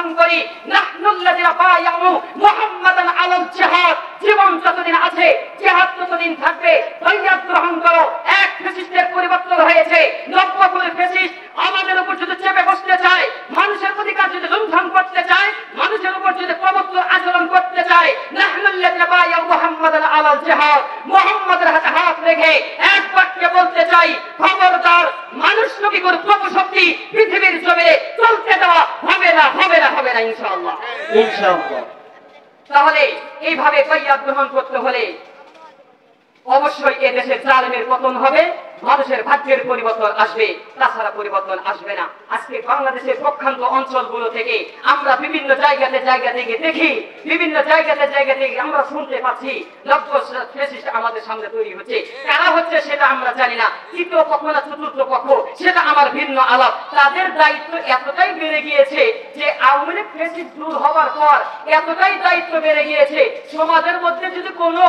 গ্রহণ করি। নাহনুল্লাযিনা বায়াউ মুহাম্মাদান আলাল জিহাদ, জীবন যতদিন আছে জিহাদ ততদিন থাকবে, বাইয়াত গ্রহণ করো। এক ফ্যাসিস্টের পরিবর্তন হয়েছে, নব্বই ফ্যাসিস্ট আমাদের উপর যদি চেপে বসতে চায়, মানুষের অধিকার যদি লুণ্ঠন করতে চায়, মানুষের উপর যদি প্রবর্তন আচরণ করতে চায়, নাহনুল্লাযিনা বায়াউ মুহাম্মাদান আলাল জিহাদ, মুহাম্মাদের হাতে হাত রেখে এক বাক্যে বলতে চাই, খবরদার মানুষকে কোনো প্রভুশক্তি পৃথিবীর জমিনে চলতে দেওয়া হবে না, হবে না, হবে না, ইনশাআল্লাহ, ইনশাআল্লাহ। তাহলে এইভাবে বাইয়াত গ্রহণ করতে হলে অবশ্যই এ দেশের জালেমের পতন হবে, মানুষের ভাগ্যের পরিবর্তন আসবে, তাছাড়া পরিবর্তন আসবে না। আজকে বাংলাদেশের প্রত্যন্ত অঞ্চলগুলো থেকে আমরা বিভিন্ন জায়গাতে দেখি, বিভিন্ন জায়গাতে আমরা শুনতে পাচ্ছি ফ্যাসিস্ট আমাদের সামনে তৈরি হচ্ছে। কারা হচ্ছে সেটা আমরা জানি না, তৃতীয় পক্ষ না চতুর্থ পক্ষ সেটা আমার ভিন্ন আলাপ। তাদের দায়িত্ব এতটাই বেড়ে গিয়েছে যে আওয়ামী লীগ ফ্যাসিস্ট দূর হওয়ার পর এতটাই দায়িত্ব বেড়ে গিয়েছে, সমাজের মধ্যে যদি কোনো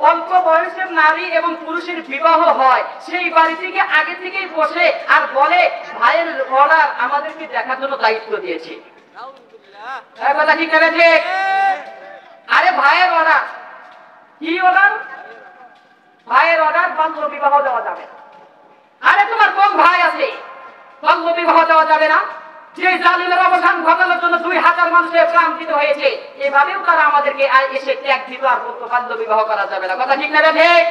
অল্প বয়সের নারী এবং পুরুষের বিবাহ হয়, সেই বাড়ি থেকে আগে থেকেই বসে আর বলে ভাইয়ের অর্ডার আমাদেরকে দেখার জন্য দায়িত্ব দিয়েছে। আরে ভাইয়ের অর্ডার কি অর্ডার? ভাইয়ের অর্ডার বাল্য বিবাহ দেওয়া যাবে। আরে তোমার কোন ভাই আছে বাল্য বিবাহ দেওয়া যাবে না? যে জালিমের অবসান ঘটানোর জন্য 2000 মানুষের প্রাণ দিতে হয়েছে, এভাবেও তারা আমাদেরকে এসে ত্যাগ দিত আর বলতো বাল্য বিবাহ করা যাবে না। কথা ঠিক না ঠিক?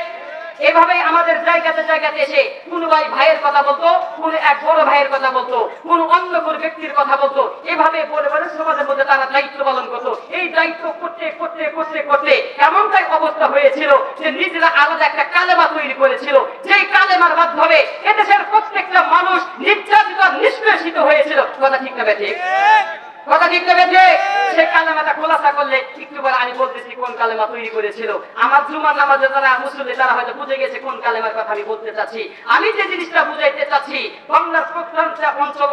এভাবে আমাদের জায়গাতে এসে কোন ভাইয়ের কথা বলতো, কোন এক বড় ভাইয়ের কথা বলতো, কোন অন্য কোন ব্যক্তির কথা বলতো, এভাবে বলে বলে সমাজের মধ্যে তারা দায়িত্ব পালন করতো। এই দায়িত্ব করতে এমনটাই অবস্থা হয়েছিল যে নিজেরা আলাদা একটা কালেমা তৈরি করেছিল, যেই কালেমার মাধ্যমে এদেশের প্রত্যেকটা মানুষ নির্যাতিত নিষ্পেষিত হয়েছিল। কথা ঠিক না ঠিক? কথা ঠিক না ঠিক? সেই কালেমাটা খোলাসা করলে একটু পরে আমি বলতেছি কোন কালেমা তৈরি করেছিল। আমার জুমার নামাজে যারা মুসল্লি তারা হয়তো বুঝে গেছে কোন কালেমার কথা আমি বলতে চাচ্ছি। আমি যে জিনিসটা বুঝাইতে চাচ্ছি, বাংলার প্রত্যন্ত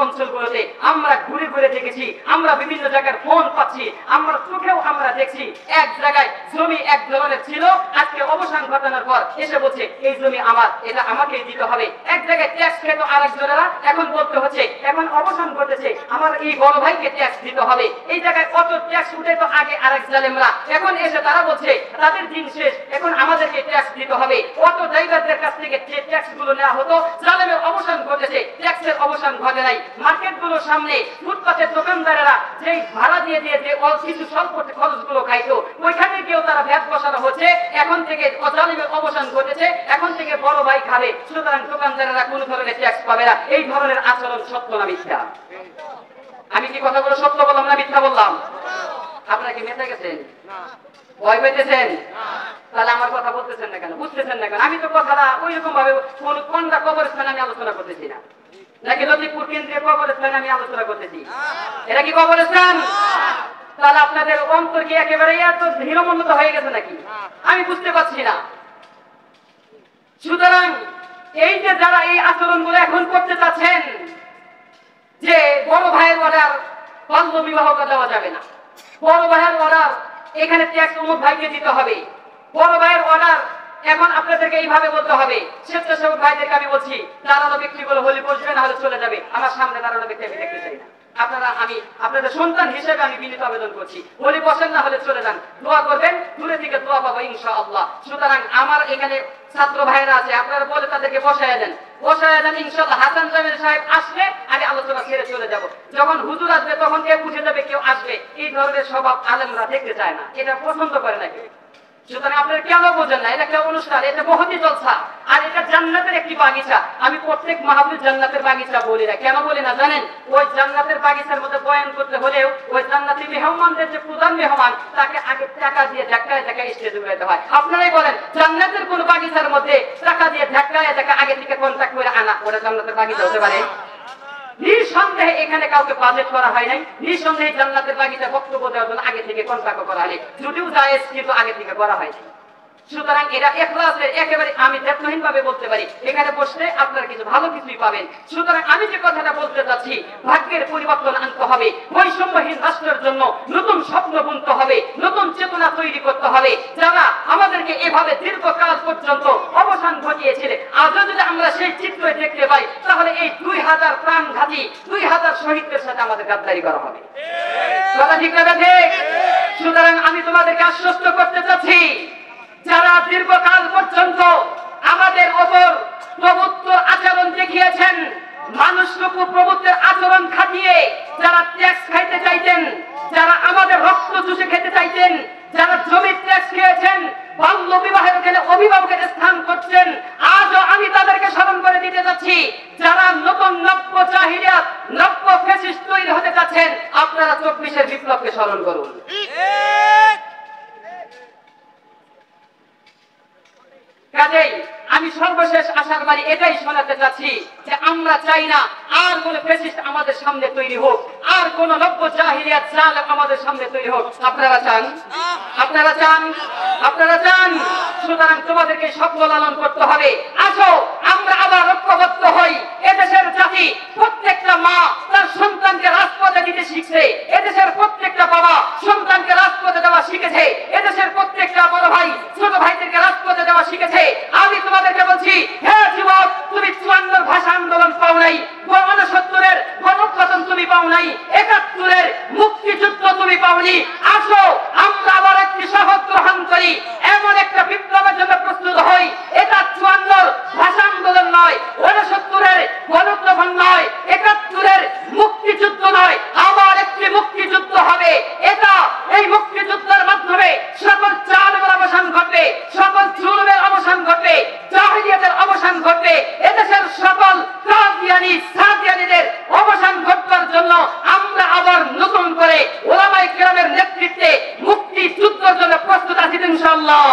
অঞ্চলগুলোতে আমরা ঘুরে দেখেছি, আমরা বিভিন্ন জায়গার ফোন পাচ্ছি, আমরা চোখেও আমরা দেখছি এক জায়গায় জমি এক ধরনের ছিল, আজকে অবসান ঘটানোর পর এসে বলছে এই জমি আমার, এটা আমাকেই দিতে হবে। এক জায়গায় ট্যাক্স খেত আরেকজনেরা, এখন বলতে হচ্ছে এখন অবসান ঘটেছে আমার এই বড় ভাইকে ট্যাক্স দিতে হবে। এই জায়গায় কত ট্যাক্স উঠে তো আগে আরেক জালেমরা, এখন এসে তারা বলছে তাদের দিন শেষ, এখন আমাদেরকে ট্যাক্স দিতে হবে। কত ড্রাইভারদের কাছ থেকে যে ট্যাক্স গুলো নেওয়া হতো, জালেমের অবসান ঘটেছে, ট্যাক্সের অবসান ঘটে নাই। মার্কেট গুলোর সামনে ফুটপাতের দোকানদারেরা যে ভাড়া দিয়ে যে কিছু স্বল্প খরচগুলো খাইতো, ওইখানে গিয়েও তারা ভ্যাট বসানো হচ্ছে। এখন থেকে জালেমের অবসান ঘটেছে, এখন থেকে বড় ভাই খাবে, সুতরাং দোকানদারেরা কোন ধরনের ট্যাক্স পাবে না। এই ধরনের আচরণ সত্য না মিথ্যা? আমি কি কথাগুলো সত্য বললাম না মিথ্যা বললাম? আপনারা কি মেতে গেছেন? ভয় পেতেছেন? তাহলে আমার কথা বলতেছেন না কেন, বুঝতেছেন না কেন? আমি তো কথাটা ওই রকম ভাবে কোনটা কবরস্থানে আমি আলোচনা করতেছি না, নাকি লতিফপুর কেন্দ্রীয় কবরস্থানে আমি আলোচনা করতেছি? এটা কি কবরস্থান? তাহলে আপনাদের অন্তর কি একেবারে এত হীনমন্যত হয়ে গেছে নাকি? আমি বুঝতে পারছি না। সুতরাং এই যে যারা এই আচরণগুলো এখন করতে চাচ্ছেন, যে বড় ভাইয়ের অর্ডার বাল্য বিবাহ দেওয়া যাবে না, বড় ভাইয়ের অর্ডার এখানে ট্যাক্স অমুক ভাইকে দিতে হবে, বড় ভাইয়ের অর্ডার এখন আপনাদেরকে এইভাবে বলতে হবে। স্বেচ্ছাসেবক ভাইদেরকে আমি বলছি, দাঁড়ানো ব্যক্তিগুলো হলি বসবে, না হলে চলে যাবে। আমার সামনে দাঁড়ানো ব্যক্তি আমি দেখতে চাই না। আমি আপনাদের সন্তান হিসেবে আমি বিনীত আবেদন করছি, হলি বসেন, না হলে চলে যান। দোয়া করবেন, দূরে থেকে দোয়া পাবো ইনশাআল্লাহ। সুতরাং আমার এখানে ছাত্র ভাইরা আছে, আপনারা বলে তাদেরকে বসায় দেন ইনশাআল্লাহ। হাসান জামিল সাহেব আসলে আমি আলোচনা ছেড়ে চলে যাব। যখন হুজুর আসবে তখন কেউ উঠে যাবে, কেউ আসবে। এই ধরনের স্বভাব আলেমরা দেখতে চায় না, এটা পছন্দ করে না কেউ। সুতরাং আপনারা কেন বোঝেন না? এটা একটা অনুষ্ঠান, এটা মহতি জলসা, আর এটা জান্নাতের একটি বাগিচা। আমি প্রত্যেক মাহফিল জান্নাতের বাগিচা বলি না, কেন বলি না জানেন? ওই জান্নাতের বাগিচার মধ্যে বয়ান করতে হলেও ওই জান্নাতি মেহমানদের যে প্রধান মেহমান, তাকে আগে টাকা দিয়ে ধাক্কায় স্টেজে উঠাইতে হয়। আপনারাই বলেন, জান্নাতের কোন বাগিচার মধ্যে টাকা দিয়ে ধাক্কায় আগে থেকে কন্ট্যাক্ট করে আনা, ওটা জান্নাতের বাগিচা হতে পারে? নিঃসন্দেহে এখানে কাউকে বাজেট করা হয় নাই, নিঃসন্দেহে জান্নাতের বাগিচা বক্তব্য দেওয়ার জন্য আগে থেকে কন্ট্যাক্ট করা হয়নি, যদিও জায়েজ কিন্তু আগে থেকে করা হয়নি। সুতরাং এটা ইখলাসের একেবারে আমি যত্নহীন ভাবে বলতে পারি, এখানে বসলে আপনারা কিছু ভালো কিছুই পাবেন। সুতরাং আমি যে কথাটা বলতে চাচ্ছি, ভাগ্যের পরিবর্তন আনতে হবে, বৈষম্যহীন রাষ্ট্রের জন্য নতুন স্বপ্ন বুনতে হবে, নতুন চেতনা তৈরি করতে হবে। যারা আমাদেরকে এভাবে দীর্ঘকাল পর্যন্ত অবসান ঘটিয়েছিল, আজও যদি আমরা সেই চিত্র দেখতে পাই, তাহলে এই 2000 প্রাণঘাতী 2000 শহীদদের সাথে আমাদের গাদ্দারি করা হবে। কথা ঠিক না ঠিক? সুতরাং আমি তোমাদেরকে আশ্বস্ত করতে চাচ্ছি, যারা দীর্ঘকাল পর্যন্ত আমাদের ওপর প্রভুত্ব আচরণ দেখিয়েছেন, মানুষটুকু প্রভুত্বের আচরণ খাটিয়ে যারা ট্যাক্স খাইতে চাইতেন, যারা আমাদের রক্ত চুষে খেতে চাইতেন, যারা জমির ট্যাক্স খেয়েছেন, বাল্য বিবাহের গেলে অভিভাবকের স্থান করছেন, আজও আমি তাদেরকে স্মরণ করে দিতে যাচ্ছি, যারা নতুন নব্য জাহিলিয়াত নব্য ফ্যাসিস্ট তৈরি হতে যাচ্ছেন, আপনারা 24-এর বিপ্লবকে স্মরণ করুন। কাজেই আমি সর্বশেষ আশার বাণী এটাই শোনাতে চাচ্ছি যে আমরা চাই না আর কোন ফ্যাসিস্ট আমাদের সামনে তৈরি হোক, আর কোন নব্য জাহিলিয়াত জালেম আমাদের সামনে তৈরি হোক। আপনারা চান? আপনারা চান? আপনারা চান? সুতরাং তোমাদেরকে স্বপ্ন লালন করতে হবে। আসো আমরা আবার ঐক্যবদ্ধ হই। এদেশের জাতি প্রত্যেকটা মা তার সন্তানকে রাজপথে দিতে শিখছে, এদেশের প্রত্যেকটা বাবা সন্তানকে রাজপথে দেওয়া শিখেছে, এদেশের প্রত্যেকটা বড় ভাই ছোট ভাইদেরকে রাজপথে দেওয়া শিখেছে। আমি তোমাদেরকে বলছি, হে যুবক, তুমি 54 ভাষা আন্দোলন পাও নাই, 69-এর গণপ্রজাতন্ত্র তুমি পাও নাই, 71-এর মুক্তিযুদ্ধ তুমি পাওনি। আসো আমরা আবার একটি শপথ গ্রহণ করি, এমন একটা বিপ্লবের জন্য প্রস্তুত হই। এটা 54 ভাষা আন্দোলন নয়, 69-এর গণপ্রজাতন্ত্র নয়, 71-এর মুক্তিযুদ্ধ নয়, আবার একটি মুক্তিযুদ্ধ হবে। এটা এই মুক্তিযুদ্ধের মাধ্যমে সকল জালেমের অবসান ঘটবে, সকল জুলুমের অবসান ঘটবে, জাহিলিয়াতের অবসান ঘটবে, এদেশের সকল কাদিয়ানি সাদিয়ানিদের অবসান ঘটবার জন্য আমরা আবার নতুন করে উলামায়ে কেরামের নেতৃত্বে মুক্তিযুদ্ধের জন্য প্রস্তুত আছি ইনশাআল্লাহ।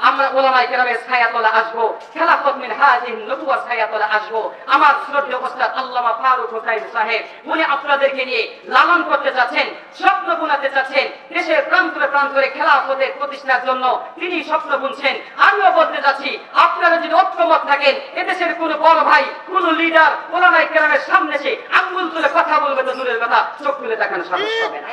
আমরা উলামায়ে কেরামের ছায়াতলে আসবো, খেলাফত মিন হাজিহিন নবুওয়ার ছায়াতলে আসবো। আমার শ্রদ্ধেয় ওস্তাদ আল্লামা ফারুক হোসাইন সাহেব, উনি আপনাদেরকে নিয়ে লালন করতে যাচ্ছেন, স্বপ্ন বুনাতে যাচ্ছেন, দেশের প্রান্তরে প্রান্তরে খেলাফতের প্রতিষ্ঠার জন্য তিনি স্বপ্ন বুনছেন। আমিও বলতে যাচ্ছি, আপনারা যদি ঐক্যমত থাকেন, এদেশের কোন বড় ভাই কোন লিডার উলামায়ে কেরামের সামনে এসে আঙ্গুল তুলে কথা বলবে তো দূরের কথা, চোখ তুলে তাকানো সাহস পাবে না।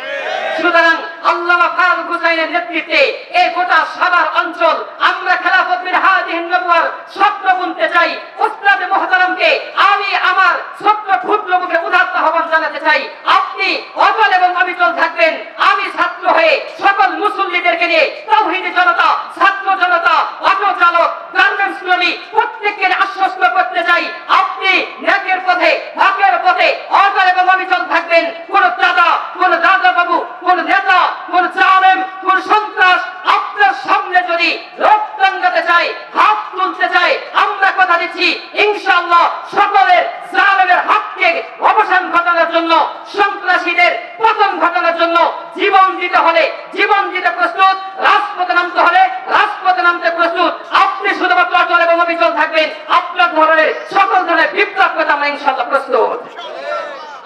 সুতরাং আল্লামা ফারুক হোসাইনের নেতৃত্বে এই গোটা সাভার অঞ্চল আমরা খেলাফত মিন হাজিহিন নবুওয়ার স্বপ্ন বুনতে চাই। উস্তাদ মুহতারামকে আমি আমার ছোট্ট ক্ষুদ্র মুখে উদাত্ত আহ্বান জানাতে চাই, আপনি অটল এবং অবিচল থাকবেন। আমি ছাত্র হয়ে সকল মুসল্লিদেরকে নিয়ে তাওহীদি জনতা, ছাত্র জনতা, অটো চালক, গার্মেন্টস কর্মী প্রত্যেককে আশ্বস্ত করতে চাই, আপনি ন্যায়ের পথে, হকের পথে অটল এবং অবিচল থাকবেন। কোন দাদা, কোন দাদা বাবু, কোন নেতা, কোন জালেম, কোন সন্ত্রাস আপনার সামনে যদি লোক টাঙ্গাতে চাই, হাত তুলতে চাই, আমরা কথা দিচ্ছি ইনশাআল্লাহ সকলের জালেমের হাতকে অবসান ঘটানোর জন্য, সন্ত্রাসীদের পতন ঘটানোর জন্য জীবন দিতে হলে জীবন দিতে প্রস্তুত, রাজপথে নামতে হলে রাজপথে নামতে প্রস্তুত। আপনি শুধুমাত্র অটল এবং অবিচল থাকবেন, আপনার ধরনের সকল ধরনের বিপ্লব করতে আমরা ইনশাআল্লাহ প্রস্তুত।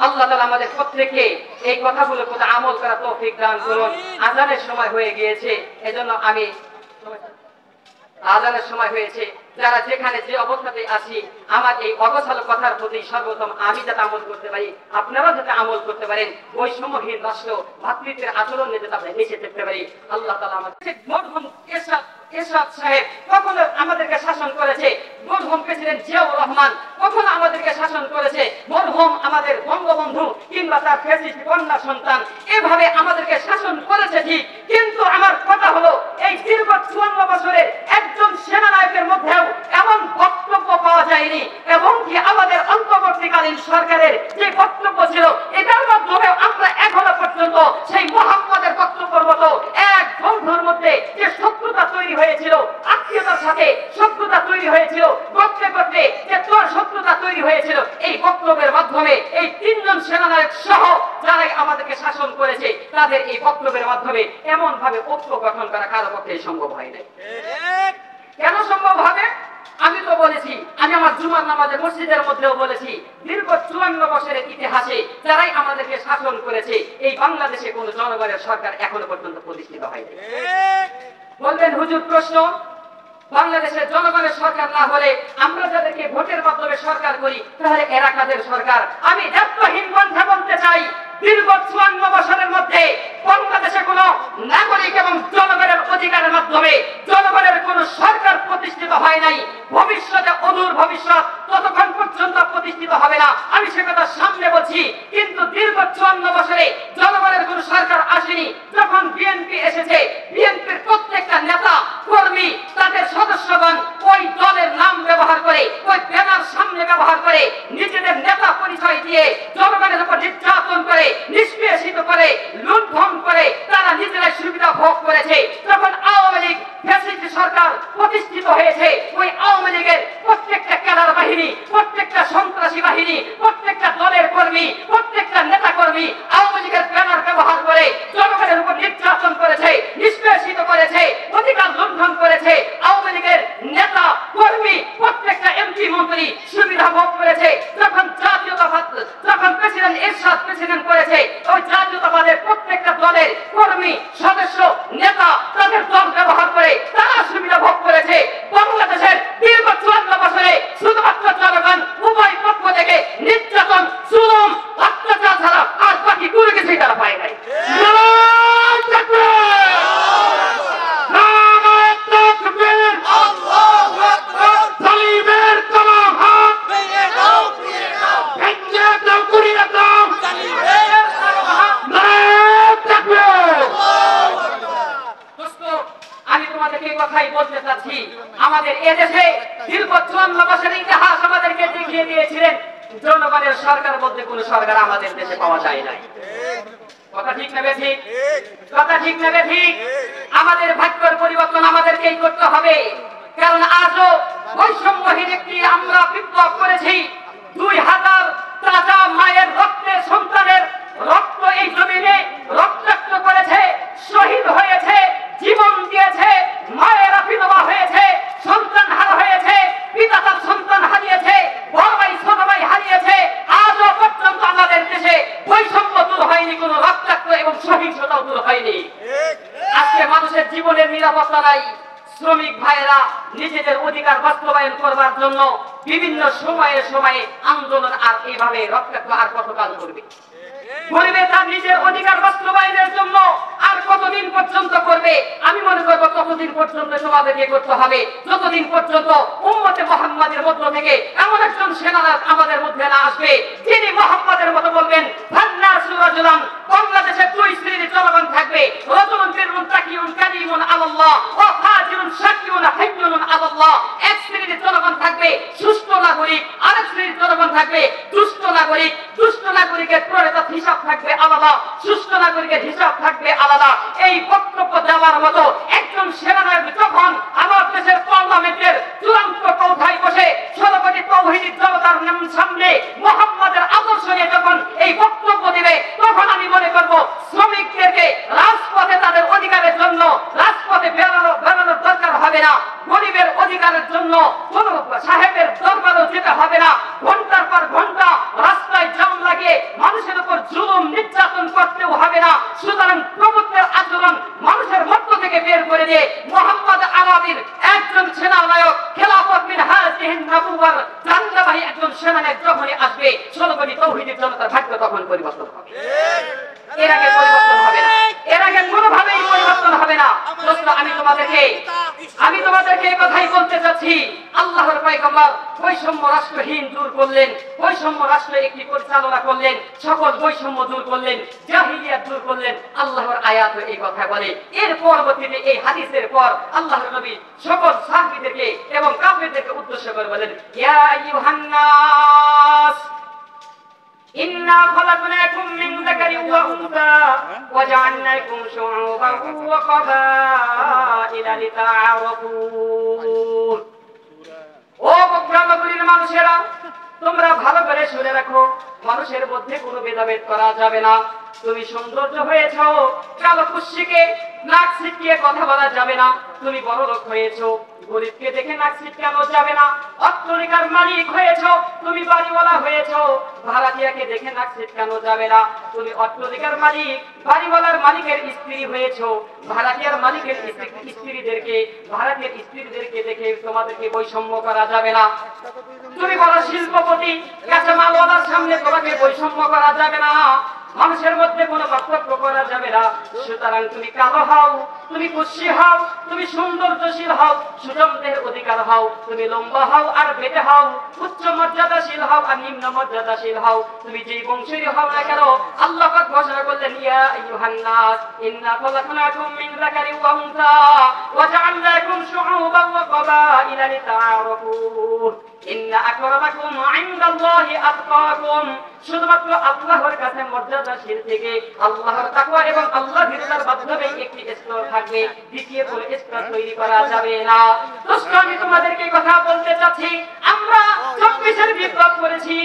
আল্লাহ তাআলা আমাদের প্রত্যেককে এই কথাগুলোর প্রতি আমল করার তৌফিক দান করুন। আযানের সময় হয়ে গিয়েছে, এজন্য আমি আযানের সময় হয়েছে, যারা যেখানে যে অবস্থাতে আছি, আমার এই অগোছালো কথার প্রতি সর্বপ্রথম আমি যাতে আমল করতে পারি, আপনারাও যাতে আমল করতে পারেন, বৈষম্যহীন রাষ্ট্র ভাতৃত্বের আচরণ নিয়ে যাতে আমরা বেঁচে থাকতে পারি। আল্লাহ তাআলা আমাদের মরহুম এরশাদ সাহেব কখনো আমাদেরকে শাসন করেছে, মরহুম প্রেসিডেন্ট জিয়াউর রহমান কখনো আমাদেরকে শাসন করেছে, মরহুম আমাদের বঙ্গবন্ধু কিংবা তার ফ্যাসিস্ট কন্যা সন্তান এভাবে আমাদেরকে শাসন করেছে ঠিক, কিন্তু আমার কথা হলো এই দীর্ঘ 54 বছরের একজন সেনানায়কের মধ্যেও এমন বক্তব্য পাওয়া যায়নি, এবং কি আমাদের অন্তর্বর্তীকালীন সরকারের যে বক্তব্য ছিল এটার মাধ্যমে আমরা এখনো পর্যন্ত সেই মুহাম্মদের বক্তব্যের মতো এক বন্ধুর মধ্যে যে শত্রুতা তৈরি হয়েছিল, আত্মীয়তার সাথে শত্রুতা তৈরি হয়েছিল, গোত্রে গোত্রে যে শত্রুতা তৈরি হয়েছিল, এই বক্তব্যের মাধ্যমে এই 3 জন সেনানায়ক সহ যারাই আমাদেরকে শাসন করেছে তাদের এই বক্তব্যের মাধ্যমে এমন ভাবে ঐক্য গঠন করা কারো পক্ষে সম্ভব হয় না। কেন সম্ভব হবে? আমি তো বলেছি, আমি আমার জুমার নামাজে মসজিদের মধ্যেও বলেছি, দীর্ঘ 54 বছরের ইতিহাসে যারাই আমাদেরকে শাসন করেছে এই বাংলাদেশে কোন জনগণের সরকার এখনো পর্যন্ত প্রতিষ্ঠিত হয়নি। বলবেন হুজুর প্রশ্ন, বাংলাদেশের জনগণের সরকার না হলে আমরা যাদেরকে ভোটের মাধ্যমে সরকার করি তাহলে এরা কাদের সরকার? আমি দায়িত্বহীন কণ্ঠে বলতে চাই, দীর্ঘ 54 বছরের মধ্যে বাংলাদেশে কোনো নাগরিক এবং জনগণের অধিকারের মাধ্যমে জনগণের কোন সরকার প্রতিষ্ঠিত হয় নাই, ভবিষ্যতে অদূর ভবিষ্যৎ ততক্ষণ পর্যন্ত প্রতিষ্ঠিত হবে না, আমি সে কথা সামনে বলছি। কিন্তু দীর্ঘ 54 বছরে জনগণের কোন সরকার আসেনি। যখন বিএনপি এসেছে, বিএনপির প্রত্যেকটা নেতা কর্মী তাদের সদস্যগণ ওই দলের নাম ব্যবহার করে, ওই ব্যানার সামনে ব্যবহার করে, নিজেদের নেতা পরিচয় দিয়ে জনগণের উপর নির্যাতন করে, নিষ্পেষিত করে, লুণ্ঠন করে তারা নিজেরাই সুবিধা ভোগ করেছে। যখন আওয়ামী লীগ ফ্যাসিস্ট সরকার প্রতিষ্ঠিত হয়েছে, ওই আওয়ামী লীগের প্রত্যেকটা ক্যাডার বাহিনী, প্রত্যেকটা সন্ত্রাসী বাহিনী, প্রত্যেকটা দলের কর্মী, প্রত্যেকটা নেতা কর্মী আওয়ামী লীগের ব্যানার ব্যবহার করে জনগণের উপর নির্যাতন করেছে, নিষ্পেষিত করেছে, অধিকার লুণ্ঠন করেছে। আওয়ামী লীগের নেতা কর্মী প্রত্যেকটা এমপি মন্ত্রী সুবিধা ভোগ করেছে। যখন প্রেসিডেন্ট এরশাদ প্রেসিডেন্ট করেছে, ওই জাতীয়তাবাদের প্রত্যেকটা দলের কর্মী সদস্য নেতা তাদের দল ব্যবহার করে তারা সুবিধা ভোগ করেছে। বাংলাদেশের দীর্ঘ 54 বছরে শুধুমাত্র জনগণ উভয় পক্ষ থেকে নির্যাতন, জুলুম, অত্যাচার ছাড়া আর বাকি কোনো কিছুই তারা পায় নাই। কথাই বলতে চাচ্ছি, আমাদের এদেশে দীর্ঘ 54 বছরের ইতিহাস আমাদেরকে দেখিয়ে দিয়েছিলেন জনগণের সরকার বলতে কোন সরকার আমাদের দেশে পাওয়া যায় নাই। কথা ঠিক না বেঠিক? কথা ঠিক না বেঠিক? আমাদের ভাগ্যের পরিবর্তন আমাদেরকেই করতে হবে। কারণ আজও বৈষম্যহীন একটি আমরা বিপ্লব করেছি। 2000 তাজা মায়ের রক্তের সন্তানের রক্ত এই জমিনে রক্তাক্ত করেছে, শহীদ হয়েছে, জীবন দিয়েছে, মায়েরা বিধবা হয়েছে, সন্তান হারা হয়েছে, পিতা তার সন্তান হারিয়েছে, বড় ভাই ছোট ভাই হারিয়েছে। আজও পর্যন্ত আমাদের দেশে বৈষম্য দূর হয়নি, কোন রক্তাক্ত এবং সহিংসতাও দূর হয়নি। আজকে মানুষের জীবনের নিরাপত্তা নাই। শ্রমিক ভাইয়েরা নিজেদের অধিকার বাস্তবায়ন করবার জন্য বিভিন্ন সময়ে সময়ে আন্দোলন, আর এইভাবে রক্তাক্ত আর কতকাল করবে? গরিবে তার নিজের অধিকার বাস্তবায়নের জন্য আর কতদিন পর্যন্ত করবে? আমি মনে করব ততদিন পর্যন্ত সমাজকে করতে হবে যতদিন পর্যন্ত উম্মতে মুহাম্মাদের মধ্য থেকে এমন একজন সেনানায়ক আমাদের মধ্যে না আসবে যিনি মুহাম্মাদের মতো বলবেন ফান্নাসু রাজুলান। বাংলাদেশে দুই শ্রেণীর জনগণ থাকবে, রাজুলুন বিরুন তাকিয়ুন কারিমুন আলাল্লাহ ওয়া ফাজিরুন শাকিয়ুন হাইয়ুন আলাল্লাহ। এক শ্রেণীর জনগণ থাকবে সুস্থ নাগরিক, আরেক শ্রেণীর জনগণ থাকবে দুষ্ট নাগরিক। দুষ্ট নাগরিকের প্রণেতা হিসাব থাকবে আলাদা, সুস্থ নাগরিকের হিসাব থাকবে আলাদা। এই বক্তব্য দেওয়ার মতো একজন সেনানায়ক যখন আমার দেশের পার্লামেন্টের চূড়ান্ত কৌঠায় বসে 16 কোটি তাওহীদি জনতার সামনে মুহাম্মাদের আদর্শ নিয়ে যখন এই বক্তব্য দিবে, তখন আমি মনে করব শ্রমিকদেরকে রাজপথে তাদের অধিকারের জন্য রাজপথে বেরোনোর দরকার হবে না। গরিবের অধিকারের জন্য কোন সাহেবের দরবারও যেতে হবে না। ঘন্টার পর ঘন্টা রাস্তায় জাম লাগিয়ে মানুষের উপর জুলুম নির্যাতন করতেও হবে না। সুতরাং প্রভুত্বের আচরণ মানুষের মধ্য থেকে বের করে দিয়ে মুহাম্মদ আরবির একজন সেনানায়ক খেলাফত মিন হাযিহিন নবুওয়ার জান্নাবাহী একজন সেনানায়ক যখনই আসবে 16 কোটি তাওহীদি জনতার ভাগ্য তখন পরিবর্তন হবে। এর আগে পরিবর্তন হবে না, এর আগে কোনোভাবেই পরিবর্তন হবে না। দোস্ত, আমি তোমাদেরকে এই কথাই বলতে চাচ্ছি, আল্লাহর পয়গম্বর বৈষম্য রাষ্ট্রহীন দূর করলেন, বৈষম্য রাষ্ট্র একটি পরিচালনা করলেন, সকল বৈষম্য দূর করলেন, জাহিলিয়াত দূর করলেন। আল্লাহর আয়াত এই কথা বলে। এর পরবর্তীতে এই হাদিসের পর আল্লাহর নবী সকল সাহাবীদেরকে এবং কাফেরদেরকে উদ্দেশ্য করে বলেন, ইয়া আইয়ুহান নাস ইন্না খলাকনাকুম মিন যাকারিন ওয়া উনসা ওয়া জাআলনাকুম শুউবান ওয়া ক্বাবাইলা লিতাআরাফু। ও গ্রামগুলির মানুষেরা, তোমরা ভালো করে শুনে রাখো, মানুষের মধ্যে কোনো ভেদাভেদ করা যাবে না। তুমি সৌন্দর্য হয়েছ, কালো কুশিকে নাক ছিটকিয়ে কথা বলা যাবে না। তুমি বড় লোক হয়েছ, গরিবকে দেখে নাক ছিটকানো যাবে না। অট্টালিকার মালিক হয়েছ, তুমি বাড়িওয়ালা হয়েছ, ভাড়াটিয়াকে দেখে নাক ছিটকানো যাবে না। তুমি অট্টালিকার মালিক, বাড়িওয়ালার মালিকের স্ত্রী হয়েছ, ভাড়াটিয়ার মালিকের ভাড়াটিয়ার স্ত্রীদেরকে দেখে তোমাদেরকে বৈষম্য করা যাবে না। তুমি বড় শিল্পপতি, কাঁচামালওয়ালার সামনে তোমাকে বৈষম্য করা যাবে না। মানুষের মধ্যে কোনো পার্থক্য করা যাবে না। সুতরাং তুমি কালো হও, তুমি কুৎসি হও, তুমি সৌন্দর্যশীল হও, সুজনদের অধিকার হও, তুমি লম্বা হও আর বেটে হও, উচ্চ মর্যাদাশীল হও আর নিম্ন মর্যাদাশীল হও, তুমি যেই বংশেরই হও না কেন, আল্লাহ পাক ঘোষণা করলেন ইয়া আইয়ুহান নাস ইন্না খালাকনাকুম মিন যাকারিন ওয়া উনসা ওয়া জাআলনাকুম শুউবান ওয়া ক্বাবাইলা লিতাআরাফু ইন্না আকরামাকুম ইনদাল্লাহি আতকাকুম। শুধুমাত্র আল্লাহর কাছে মর্যাদাশীল থেকে আল্লাহর তাকওয়া এবং আল্লাহর ভীরুতার মাধ্যমে একটি স্তর থাকবে, দ্বিতীয় কোনো স্তর তৈরি করা যাবে না। দোস্ত, আমি তোমাদেরকে কথা বলতে চাচ্ছি, আমরা 24-এর বিপ্লব করেছি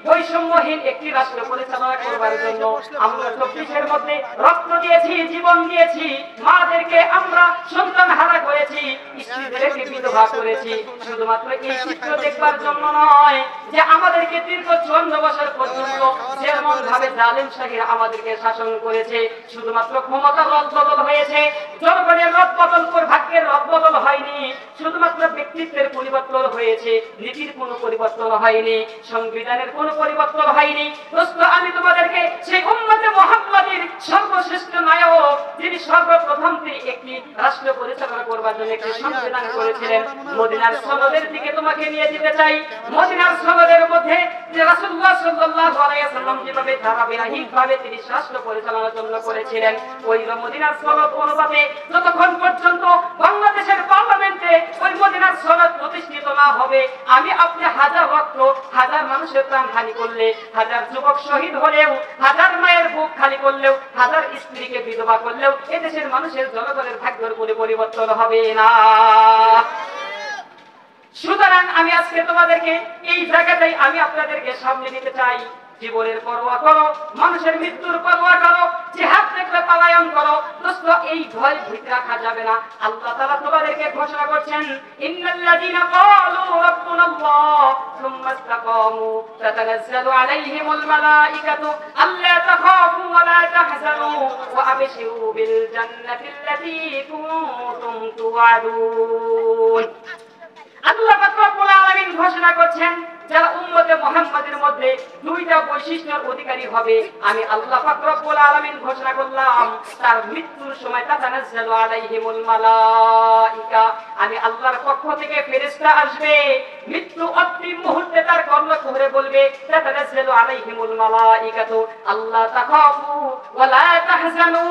বৈষম্যহীন একটি রাষ্ট্র পরিচালনা করবার জন্য। আমরা 24-এর মধ্যে রক্ত দিয়েছি, জীবন দিয়েছি, মাদেরকে আমরা সন্তান হারা করেছি, স্ত্রীদেরকে বিধবা করেছি, শুধুমাত্র এই চিত্র দেখবার জন্য নয় যে আমাদেরকে দীর্ঘ 54 বছর পর্যন্ত যেমন ভাবে জালেম শাহীরা আমাদেরকে শাসন করেছে, শুধুমাত্র ক্ষমতার রদবদল হয়েছে, জনগণের রদবদল, ভাগ্যের রদবদল হয়নি, শুধুমাত্র ব্যক্তিত্বের পরিবর্তন হয়েছে, নীতির কোনো পরিবর্তন হয়নি, সংবিধানের কোনো পরিবর্তন হয়নি। দোস্ত, আমি তোমাদেরকে সেই উম্মতে মুহাম্মাদের সর্বশ্রেষ্ঠ নায়ক, যিনি সর্বপ্রথম একটি রাষ্ট্র পরিচালনা করবার জন্য একটি সংবিধান করেছিলেন, মদিনার সনদের দিকে তোমাকে নিয়ে যেতে চাই। মদিনার সনদের মধ্যে যে রাসূলুল্লাহ সাল্লাল্লাহু আলাইহি ওয়াসাল্লাম যেভাবে ধারাবাহিকভাবে তিনি রাষ্ট্র পরিচালনার জন্য করেছিলেন, ওই মদিনার সনদ অনুপাতে যতক্ষণ পর্যন্ত বাংলাদেশের পার্লামেন্টে ওই মদিনার সনদ প্রতিষ্ঠিত না হবে, আমি আপনি হাজার রক্ত, হাজার মানুষের প্রাণহানি করলে, হাজার যুবক শহীদ হলেও, হাজার মায়ের বুক খালি করলেও, হাজার স্ত্রীকে বিধবা করলেও এদেশের মানুষের জনগণের ভাগ্যের কোনো পরিবর্তন হবে না। সুতরাং আমি আজকে তোমাদেরকে এই জায়গাটাই আমি আপনাদেরকে সামনে নিতে চাই। জীবনের পরোয়া করো, মানুষের মৃত্যুর পরোয়া করো, জিহাদ দেখলে পলায়ন করো। দোস্ত, এই ভয় ভীত রাখা যাবে না। আল্লাহ তাআলা তোমাদেরকে ঘোষণা করছেন, ইন্নাল্লাযীনা ক্বালু রাব্বুনাল্লাহ সুম্মা ইসতাকামু তাতানাজ্জালু আলাইহিমুল মালাঈকাতু আল্লা তাখাফু ওয়া লা তাহজানু ওয়া আবশিরু বিল জান্নাতিল্লাতী কুনতুম তুআদুন। আল্লাহ পাক রব্বুল আলামিন ঘোষণা করছেন, যারা উম্মতে মুহাম্মাদের মধ্যে দুইটা বৈশিষ্ট্যের অধিকারী হবে, আমি আল্লাহ পাক রব্বুল আলামিন ঘোষণা করলাম তার মৃত্যুর সময় তাতানাজ্জালু আলাইহিমুল মালাঈকা, আমি আল্লাহর পক্ষ থেকে ফেরেশতা আসবে, মৃত্যু অন্তিম মুহূর্তে তার কর্ণকুহরে বলবে তাতানাজ্জালু আলাইহিমুল মালাঈকাতু আল্লা তাখাফু ওয়া লা তাহজানু।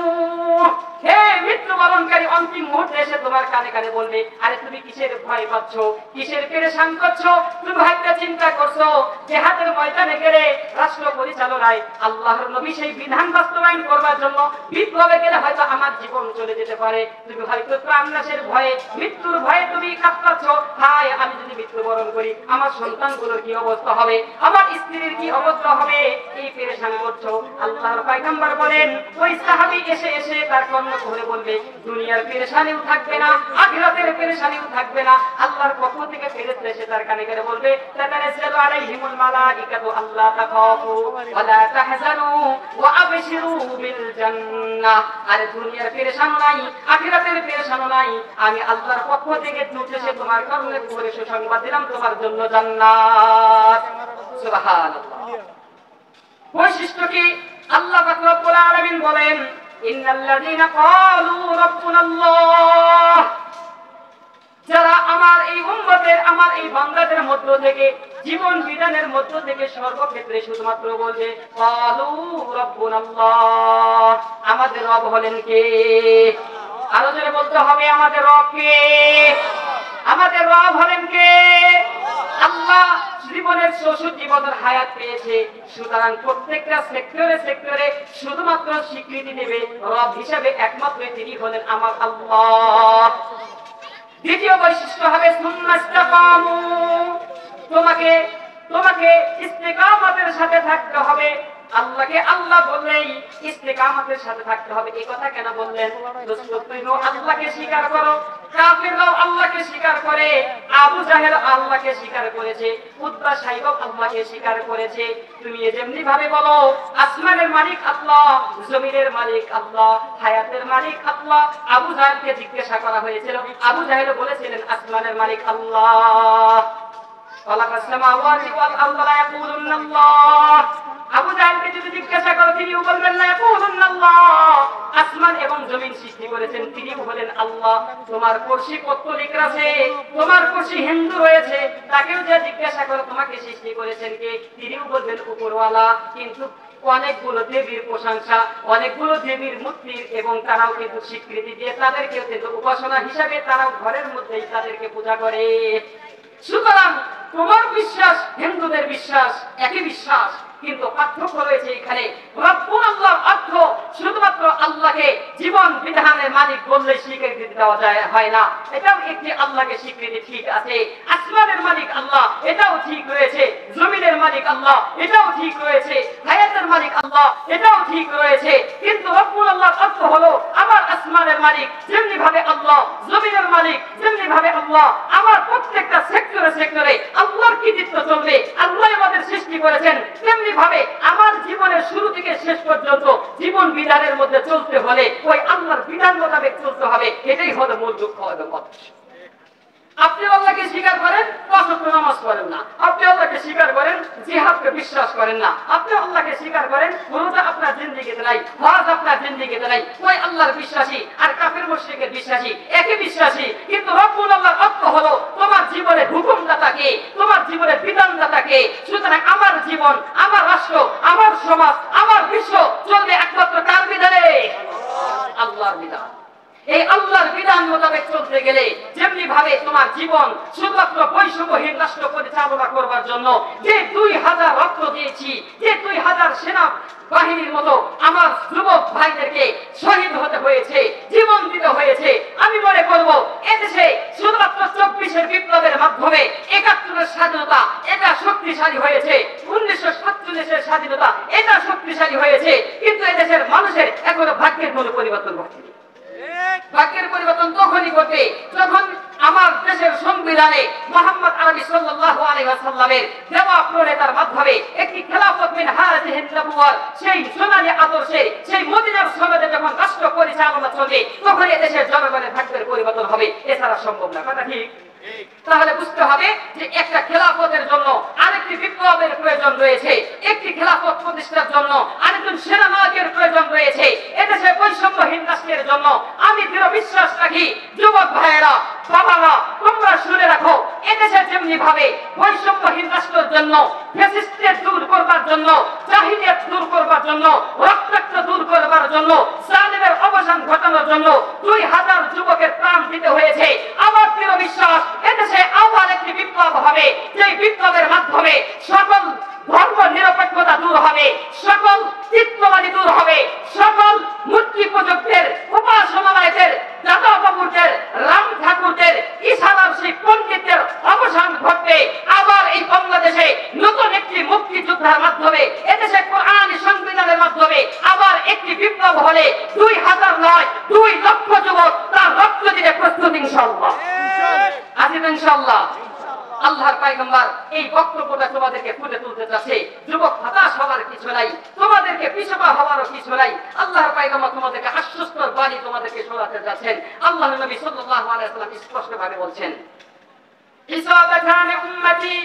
হে মৃত্যুবরণকারী, অন্তিম মুহূর্তে এসে তোমার কানে কানে বলবে, আরে তুমি কিসের ভয় পাচ্ছ, কিসের পেরেশান করছো, তুমি হয়তো চিন্তা করছো জিহাদের ময়দানে গেলে, রাষ্ট্র পরিচালনায় আল্লাহর নবী সেই বিধান বাস্তবায়ন করবার জন্য বিপ্লবে গেলে হয়তো আমার জীবন চলে যেতে পারে, তুমি হয়তো প্রাণনাশের ভয়ে, মৃত্যুর ভয়ে তুমি কাঁপছ, হায় আমি যদি মৃত্যুবরণ করি আমার সন্তানগুলোর কি অবস্থা হবে, আমার স্ত্রীর কি অবস্থা হবে, এই পেরেশান করছো। আল্লাহর পয়গম্বর বলেন, ওই সাহাবী এসে এসে তার কর্ণকুহরে বলবে, দুনিয়ার পেরেশানিও থাকবে না, আখিরাতের পেরেশানিও থাকবে না, আল্লাহর পক্ষ থেকে ফেরেশতা এসে তার কানে কানে বলবে তাতানাজ্জালু আলাইহিমুল মালাঈকাতু আল্লা তাখাফু ওয়া লা তাহজানু ওয়া আবশিরু বিল জান্নাহ। আর দুনিয়ার পেরেশান নাই, আখিরাতের পেরেশান নাই, আমি আল্লাহর পক্ষ থেকে এসে তোমার কর্ণকুহরে সুসংবাদ দিলাম তোমার জন্য জান্নাত। সুবহানাল্লাহ। বৈশিষ্ট্য কি? আল্লাহ পাক রব্বুল আলামিন বলেন, ইন্নাল্লাযীনা ক্বালু রাব্বুনাল্লাহ, যারা আমার এই উম্মতের, আমার এই বান্দাদের মধ্য থেকে, জীবন বিধানের মধ্য থেকে সর্বক্ষেত্রে শুধুমাত্র বলবে ক্বালু রাব্বুনাল্লাহ, আমাদের রব হলেন কে? আরো জোরে বলতে হবে, আমাদের রব কে? আমাদের রব হলেন কে? আল্লাহ জীবনের 64 বছর হায়াত পেয়েছে, সুতরাং প্রত্যেকটা সেক্টরে সেক্টরে শুধুমাত্র স্বীকৃতি দেবে রব হিসেবে একমাত্র তিনি হলেন আমার আল্লাহ। দ্বিতীয় বৈশিষ্ট্য হবে সুম্মা ইসতাকামু, তোমাকে তোমাকে ইস্তেকামতের সাথে থাকতে হবে। আল্লাহকে আল্লাহ বললেই ইস্তেকামতের সাথে থাকতে হবে। এই কথা কেন বললেন? দোস্ত, তুমিও আল্লাহকে স্বীকার করো, কাফিররাও আল্লাহকে স্বীকার করে, আবু জাহেল আল্লাহকে স্বীকার করেছে, উতবা সাইবা আল্লাহকে স্বীকার করেছে। তুমি যেমনি ভাবে বলো আসমানের মালিক আল্লাহ, জমিনের মালিক আল্লাহ, হায়াতের মালিক আল্লাহ, আবু জাহেলকে জিজ্ঞাসা করা হয়েছিল, আবু জাহেল বলেছিলেন আসমানের মালিক আল্লাহ। খালাকাস সামাওয়াতি ওয়াল আরদা লা ইয়াকুলুনাল্লাহ। আবু জাহেলকে যদি জিজ্ঞাসা করো তিনিও বলবেন লা ইয়াকুলুনাল্লাহ। আসমান এবং জমিন সৃষ্টি করেছেন তিনি বলেন আল্লাহ। তোমার কুরসি পত্তলিক আছে, তোমার কুরসি হিন্দু রয়েছে, তাকেও যে জিজ্ঞাসা করো তোমাকে সৃষ্টি করেছেন কে, তিনিও বলবেন উপরওয়ালা। কিন্তু অনেকগুলো দেবীর প্রশংসা, অনেকগুলো দেবীর মূর্তির এবং তারাও কিন্তু স্বীকৃতি দিয়ে তাদেরকে কিন্তু উপাসনা হিসাবে তারাও ঘরের মধ্যেই তাদেরকে পূজা করে। সুতরাং তোমার বিশ্বাস হিন্দুদের বিশ্বাস একই বিশ্বাস, কিন্তু পার্থক্য রয়েছে এখানে। রব্বুল আল্লাহর অর্থ শুধুমাত্র আল্লাহকে জীবন বিধানের মালিক বললে স্বীকৃতি দেওয়া যায় হয় না, এটাও একটি আল্লাহকে স্বীকৃতি ঠিক আছে। আসমানের মালিক আল্লাহ এটাও ঠিক রয়েছে, জমিনের মালিক আল্লাহ এটাও ঠিক রয়েছে, হায়াতের মালিক আল্লাহ এটাও ঠিক রয়েছে। কিন্তু রব্বুল আল্লাহর অর্থ হলো আমার আসমানের মালিক যেমনি ভাবে আল্লাহ, জমিনের মালিক যেমনি ভাবে আল্লাহ, আমার প্রত্যেকটা সেক্টরে সেক্টরে আল্লাহর কৃতিত্ব চলবে। আল্লাহ আমাদের সৃষ্টি করেছেন, তেমনি ভাবে আমার জীবনের শুরু থেকে শেষ পর্যন্ত জীবন বিধানের মধ্যে চলতে হলে ওই আল্লাহর বিধান মোতাবেক চলতে হবে। এটাই হলো মূল লক্ষ্য এবং উদ্দেশ্য। আপনি আল্লাহকে স্বীকার করেন, পাঁচ ওয়াক্ত নামাজ পড়েন না। আপনি আল্লাহকে স্বীকার করেন, জিহাদকে বিশ্বাস করেন না। আপনি আল্লাহকে স্বীকার করেন, রোজা আপনার জিন্দেগিতে নাই, হজ আপনার জিন্দেগিতে নাই। ওই আল্লাহর বিশ্বাসী আর কাফির মুশরিকের বিশ্বাসী একই বিশ্বাসী। কিন্তু রব্বুল আল্লাহর অর্থ হলো তোমার জীবনে হুকুমদাতা কে, তোমার জীবনে বিধানদাতা কে। সুতরাং আমার জীবন, আমার রাষ্ট্র, আমার সমাজ, আমার বিশ্ব চলবে একমাত্র কার বিধানে? আল্লাহর বিধান। এই আল্লাহর বিধান মোতাবেক চলতে গেলে যেমনি ভাবে তোমার জীবন শুধুমাত্র বৈষম্যহীন রাষ্ট্র পরিচালনা করবার জন্য যে 2000 রক্ত দিয়েছি, যে 2000 সেনা বাহিনীর মতো আমার যুবক ভাইদেরকে শহীদ হতে হয়েছে, জীবন দিতে হয়েছে, আমি মনে করব এদেশে শুধুমাত্র 24-এর বিপ্লবের মাধ্যমে 71-এর স্বাধীনতা এটা শক্তিশালী হয়েছে, 1947-এর স্বাধীনতা এটা শক্তিশালী হয়েছে। কিন্তু এদেশের মানুষের এখনো ভাগ্যের কোনো পরিবর্তন ঘটেনি। ভাগ্যের পরিবর্তন তখনই ঘটে যখন আমার দেশের সংবিধানে মুহাম্মদ আরবি সাল্লাল্লাহু আলাইহি ওয়াসাল্লামের দেওয়া প্রণেতার মাধ্যমে একটি খেলাফত মিন হাযিহিন নবুওয়ার সেই সোনালী আদর্শের সেই মদিনার সনদে যখন রাষ্ট্র পরিচালনা চলে তখন এই দেশের জনগণের ভাগ্যের পরিবর্তন হবে, এছাড়া সম্ভব না। কথা ঠিক? তাহলে বুঝতে হবে যে একটা খেলাফতের জন্য আরেকটি বিপ্লবের প্রয়োজন রয়েছে, একটি খেলাফত প্রতিষ্ঠার জন্য আরেকজন সেনানায়কের প্রয়োজন রয়েছে। এদেশে বৈষম্যহীন রাষ্ট্রের জন্য আমি দৃঢ় বিশ্বাস রাখি যুবক ভাইয়েরা, বাবারা তোমরা শুনে রাখো, এদেশে যেমনি ভাবে বৈষম্যহীন রাষ্ট্রের জন্য, ফ্যাসিস্টদের দূর করবার জন্য, জাহিলিয়াত দূর করবার জন্য, রক্তাক্ত দূর করবার জন্য, জালিমের অবসান ঘটানোর জন্য 2000 যুবকের প্রাণ দিতে হয়েছে, আমার দৃঢ় বিশ্বাস এদেশে আবার একটি বিপ্লব হবে, যে বিপ্লবের মাধ্যমে সকল ধর্ম নিরপেক্ষতা দূর হবে, সকল চিত্তবাদী দূর হবে, সকল মূর্তি পূজকদের, উপাসনালয়দের, দাদা বাবুদের, রাম ঠাকুরদের, ইসালাম সেই পণ্ডিতদের অবসান ঘটবে। আবার এই বাংলাদেশে নতুন একটি মুক্তিযোদ্ধার মাধ্যমে এদেশে কোরআনী সংবিধানের মাধ্যমে আবার একটি বিপ্লব হলে 2000 নয় 2 লক্ষ যুবক তার রক্ত দিতে প্রস্তুত ইনশাআল্লাহ। আছি তো ইনশাআল্লাহ? আল্লাহর পয়গম্বর এই বক্তব্যটা তোমাদেরকে ফুটে তুলতে চাচ্ছে। যুবক হতাশ হওয়ার কিছু নাই, তোমাদেরকে পিছপা হওয়ারও কিছু নাই। আল্লাহর পয়গম্বর তোমাদেরকে আশ্বস্তর বাণী তোমাদেরকে শোনাতে যাচ্ছেন। আল্লাহর নবী সাল্লাল্লাহু আলাইহি ওয়াসাল্লাম স্পষ্ট ভাবে বলছেন, ইসাবাতান উম্মতি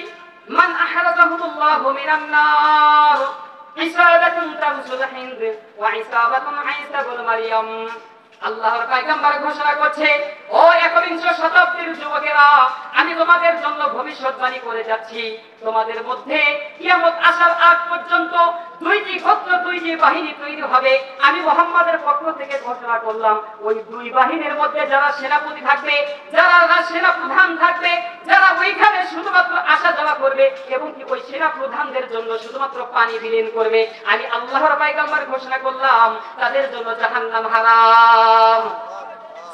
মান আহরাজাহুল্লাহু মিনান নার, ইসাবাতুন তামসুল হিন্দ ওয়া ইসাবাতুন ঈসা ইবনে মারইয়াম। আল্লাহর পয়গম্বর ঘোষণা করছে, ও একবিংশ শতাব্দীর যুবকেরা, আমি তোমাদের জন্য ভবিষ্যৎবাণী করে যাচ্ছি, তোমাদের মধ্যে কিয়ামত আসার আগ পর্যন্ত 2টি গোত্র, 2টি বাহিনী তৈরি হবে। আমি মুহাম্মাদের পক্ষ থেকে ঘোষণা করলাম, ওই 2 বাহিনীর মধ্যে যারা সেনাপতি থাকবে, যারা সেনা প্রধান থাকবে, যারা ওইখানে শুধুমাত্র আসা যাওয়া করবে এবং কি ওই সেনা প্রধানদের জন্য শুধুমাত্র পানি বিলীন করবে, আমি আল্লাহর পয়গম্বর ঘোষণা করলাম তাদের জন্য জাহান্নাম হারাম।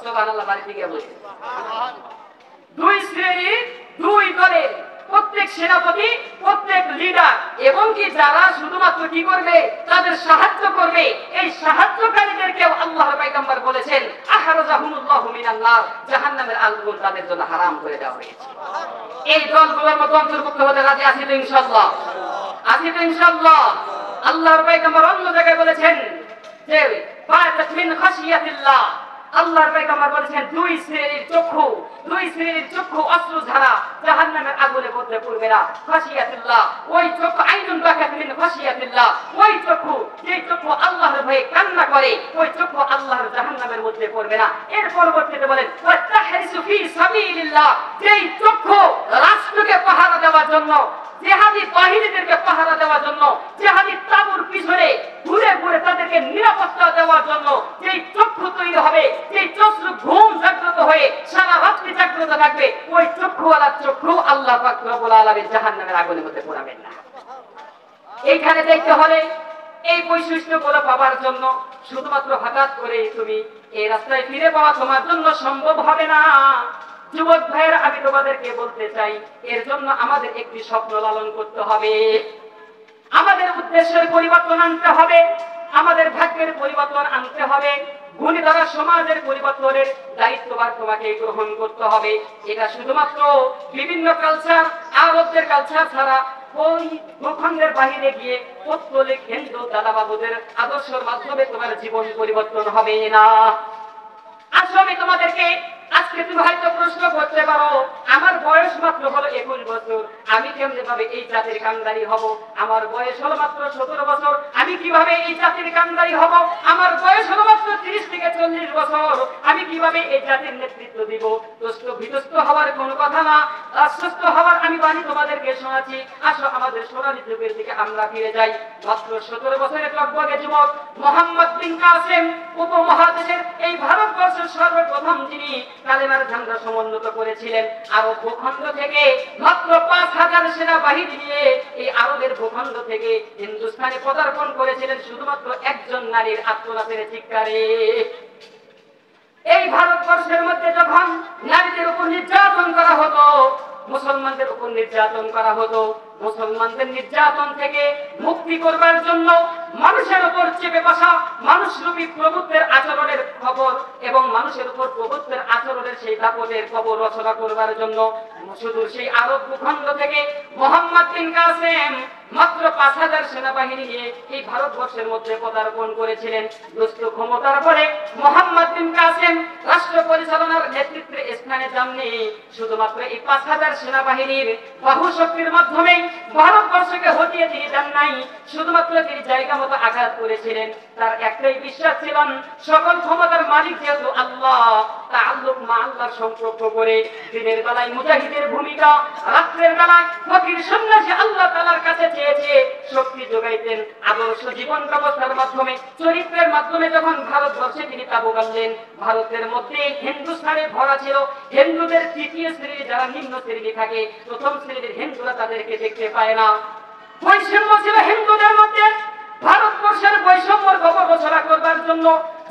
সুবহানাল্লাহ। বাড়িতে গিয়ে বলি 2 শ্রেণীর 2 দলের প্রত্যেক সেনাপতি, প্রত্যেক লিডার এবং কি যারা শুধুমাত্র কি করবে, তাদের সাহায্য করবে, এই সাহায্যকারীদেরকেও আল্লাহর পয়গম্বর বলেছেন আহরাজাহুমুল্লাহু মিনান নার, জাহান্নামের আগুন তাদের জন্য হারাম করে দেওয়া হয়েছে। এই দলগুলোর মধ্যে অন্তর্ভুক্ত হতে রাজি আছি তো ইনশাআল্লাহ? আছি তো ইনশাআল্লাহ? আল্লাহর পয়গম্বর অন্য জায়গায় বলেছেন যে ফাতাত মিন খাশিয়াতিল্লাহ, আল্লাহর পয়গম্বর বলেছেন দুই শ্রেণীর চক্ষু অশ্রুধারা জাহান্নামের আগুনে মধ্যে পড়বে না। খাশিয়াতুল্লাহ, ওই চক্ষু আইনুন বাকাত মিন খাশিয়াতুল্লাহ, ওই চক্ষু যে চক্ষু আল্লাহর ভয়ে কান্না করে ওই চক্ষু আল্লাহর জাহান্নামের মধ্যে পড়বে না। এর পরবর্তীতে বলেন ওয়াতাহরিসু ফি সাবিলিল্লাহ, যেই চক্ষু রাষ্ট্রকে পাহারা দেওয়ার জন্য, জিহাদি বাহিনীদেরকে পাহারা দেওয়ার জন্য, জিহাদি তাবুর পিছনে ঘুরে ঘুরে তাদেরকে নিরাপত্তা দেওয়ার জন্য যেই চক্ষু তৈরি হবে, যেই চক্ষু ঘুম জাগ্রত হয়ে সারা রাত্রি জাগ্রত থাকবে, ওই চক্ষুওয়ালা চক্ষু আল্লাহ পাক রব্বুল আলামিন জাহান্নামের আগুনের মধ্যে পোড়াবেন না। এইখানে দেখতে হলে এই বৈশিষ্ট্যগুলো পাওয়ার জন্য শুধুমাত্র হঠাৎ করে তুমি এই রাস্তায় ফিরে পাওয়া তোমার জন্য সম্ভব হবে না। যুবক ভাইয়েরা, আমি তোমাদেরকে বলতে চাই, এর জন্য আমাদের একটি স্বপ্ন লালন করতে হবে, আমাদের উদ্দেশ্যের পরিবর্তন আনতে হবে, আমাদের ভাগ্যের পরিবর্তন আনতে হবে, গুণীধরা সমাজের পরিবর্তনের দায়িত্বভার তোমাকে গ্রহণ করতে হবে। এটা শুধুমাত্র বিভিন্ন কালচার, আরবদের কালচার ছাড়া ওই ভূখণ্ডের বাহিরে গিয়ে পৌত্তলিক হিন্দু দাদাবাবুদের আদর্শের মাধ্যমে তোমার জীবন পরিবর্তন হবে না। আসলে আমি তোমাদেরকে আজকে তুমি হয়তো প্রশ্ন করতে পারো, আমার বয়স মাত্র হলো 21 বছর, আমি কেমনে ভাবে এই জাতির কান্ডারি হব? আমার বয়স হলো মাত্র 17 বছর, আমি কিভাবে এই জাতির কান্ডারি হব? আমার বয়স হলো মাত্র 30 থেকে 40 বছর, আমি কিভাবে এই জাতির নেতৃত্ব দিব? বিধ্বস্ত হওয়ার কোনো কথা না, আশ্বস্ত হওয়ার আমি বাণী তোমাদেরকে শোনাচ্ছি। আসো আমাদের সোনালী যুগের দিকে আমরা ফিরে যাই। মাত্র 17 বছরের টকবগে যুবক মোহাম্মদ বিন কাসেম উপমহাদেশের এই ভারতবর্ষের সর্বপ্রথম যিনি কালেমার ঝান্ডা সমুন্নত করেছিলেন। আরব ভূখণ্ড থেকে মাত্র 5000 সেনাবাহিনী নিয়ে এই আরবের ভূখণ্ড থেকে হিন্দুস্তানে পদার্পণ করেছিলেন শুধুমাত্র একজন নারীর আত্মনাথের চিৎকারে। এই ভারতবর্ষের মধ্যে যখন নারীদের উপর নির্যাতন করা হতো, মুসলমানদের উপর নির্যাতন করা হতো, মুসলমানদের নির্যাতন থেকে মুক্তি করবার জন্য মানুষের উপর চেপে বসা মানুষরূপী প্রভুত্বের আচরণের খবর এবং মানুষের উপর প্রভুত্বের আচরণের সেই দাপটের খবর রচনা করবার জন্য শুধু সেই আরব ভূখণ্ড থেকে মোহাম্মদ বিন কাসেম মাত্র 5000 সেনাবাহিনী নিয়ে এই ভারতবর্ষের মধ্যে পদার্পণ করেছিলেন। দুষ্ট ক্ষমতার পরে মোহাম্মদ বিন কাসেম রাষ্ট্র পরিচালনার নেতৃত্বে স্থানে যাননি, শুধুমাত্র এই 5000 সেনাবাহিনীর বাহুশক্তির মাধ্যমে ভারতবর্ষকে হটিয়ে দিয়ে যান নাই, শুধুমাত্র তিনি জায়গা মতো আঘাত করেছিলেন। তার একটাই বিশ্বাস ছিল, সকল ক্ষমতার মালিক যেহেতু আল্লাহ, তাআল্লুক মা আল্লাহর সম্পর্ক করে দিনের বেলায় মুজাহিদের ভূমিকা, রাত্রের বেলায় ফকির সন্ন্যাসী আল্লাহ তাআলার কাছে চেয়েছে শক্তি যোগাইতেন। আদর্শ জীবন ব্যবস্থার মাধ্যমে, চরিত্রের মাধ্যমে যখন ভারতবর্ষে তিনি তাবু গাড়লেন, ভারতের মধ্যে হিন্দুস্তানে ভরা ছিল হিন্দুদের তৃতীয় শ্রেণী, যারা নিম্ন শ্রেণী থাকে, প্রথম শ্রেণীর হিন্দুরা তাদেরকে দেখতে পায় না। বৈষম্য ছিল হিন্দুদের মধ্যে। ভারতবর্ষের বৈষম্যের গবেষণা করবার জন্য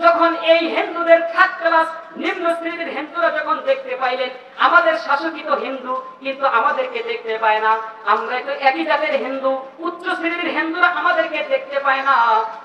যখন এই হিন্দুদের থার্ড ক্লাস নিম্ন শ্রেণীর হিন্দুরা যখন দেখতে পাইলেন আমাদের শাসকিত হিন্দু কিন্তু আমাদেরকে দেখতে পায় না, আমরা তো একই জাতের হিন্দু, উচ্চ শ্রেণীর হিন্দুরা আমাদেরকে দেখতে পায় না,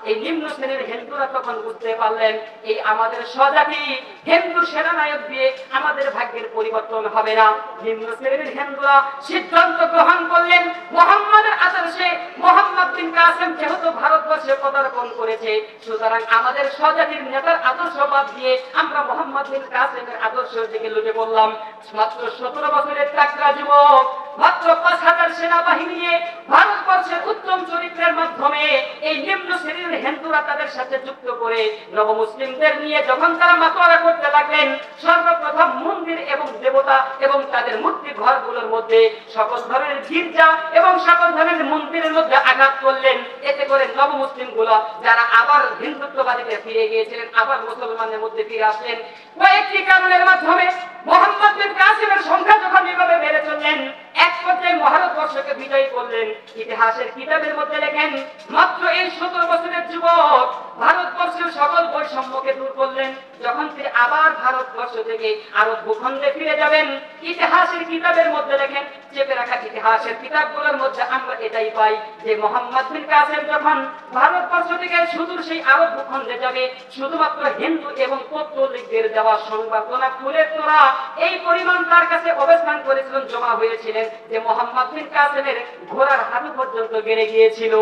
এই নিম্ন শ্রেণীর হিন্দুরা তখন বুঝতে পারলেন এই আমাদের স্বজাতি হিন্দু সেনানায়ক দিয়ে আমাদের ভাগ্যের পরিবর্তন হবে না। নিম্ন শ্রেণীর হিন্দুরা সিদ্ধান্ত গ্রহণ করলেন মুহাম্মাদের আদর্শে, মোহাম্মদ বিন কাসেম যেহেতু ভারতবর্ষে পদার্পণ করেছে, সুতরাং আমাদের স্বজাতির নেতার আদর্শ বাদ দিয়ে আমরা মোহাম্মদ বিন কাসেমের আদর্শের দিকে লুটে পড়লাম। মাত্র 17 বছরের টাকরা যুবক মাত্র 5000 সেনাবাহিনী নিয়ে ভারতবর্ষের উত্তম চরিত্রের মাধ্যমে এই নিম্ন শ্রেণীর হিন্দুরা তাদের সাথে যুক্ত করে নবমুসলিমদের নিয়ে যখন তারা মাতোয়ারা করতে লাগলেন, সর্বপ্রথম মন্দির এবং দেবতা এবং তাদের মূর্তি ঘরগুলোর মধ্যে সকল ধরনের গির্জা এবং সকল ধরনের মন্দিরের মধ্যে আঘাত করলেন। এতে করে নবমুসলিমগুলো যারা আবার হিন্দুত্ববাদীতে ফিরে গিয়েছিলেন আবার মুসলমানদের মধ্যে ফিরে আসলেন। কয়েকটি কারণের মাধ্যমে মোহাম্মদ বিন কাসেমের সংখ্যা যখন এভাবে বেড়ে চললেন, এক পর্যায়ে ভারতবর্ষকে বিজয়ী করলেন। ইতিহাসের কিতাবের মধ্যে লেখেন মাত্র এই 17 বছরের যুবক ভারতবর্ষের সকল বৈষম্যকে দূর করলেন। যখন তিনি আবার ভারতবর্ষ থেকে আরব ভূখণ্ডে ফিরে যাবেন, ইতিহাসের কিতাবের মধ্যে লেখেন, চেপে রাখা ইতিহাসের কিতাবগুলোর মধ্যে আমরা এটাই পাই যে মোহাম্মদ বিন কাসেম যখন ভারতবর্ষ থেকে সুদূর সেই আরব ভূখণ্ডে যাবে, শুধুমাত্র হিন্দু এবং পৌত্তলিকদের দেওয়া সংবাদনা ফুলের তোড়া এই পরিমাণ তার কাছে অবস্থান করেছিলেন, জমা হয়েছিলেন যে মোহাম্মদ বিন কাসেমের ঘোড়ার হাঁটু পর্যন্ত গেড়ে গিয়েছিল।